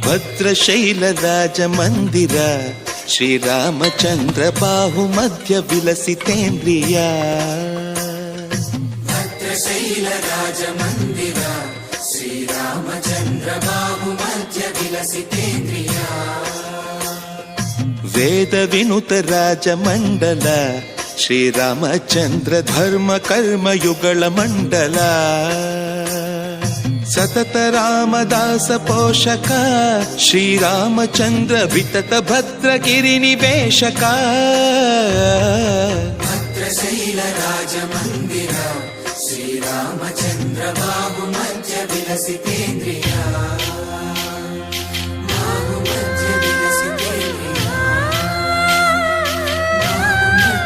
ಭದ್ರಶೈಲ ರಾಜ ಮಂದಿರ ಶ್ರೀರಾಮಚಂದ್ರ ಬಾಹು ಮಧ್ಯ ವಿಲಸಿತೇಂದ್ರಿಯ. ಭದ್ರಶೈಲ ರಾಜ ಮಂದಿರ ಶ್ರೀರಾಮಚಂದ್ರ ಬಾಹು ಮಧ್ಯ ವಿಲಸಿತೇಂದ್ರಿಯ. ವೇದ ವಿನುತ ರಾಜ ಮಂಡಲ ಶ್ರೀರಾಮಚಂದ್ರ ಧರ್ಮ ಕರ್ಮಯುಗಳ ಮಂಡಲ. ಸತತ ರಾಮದಾಸ ಪೋಷಕ ಶ್ರೀರಾಮಚಂದ್ರ ವಿತತ ಭದ್ರಗಿರಿ ನಿವೇಶಕ.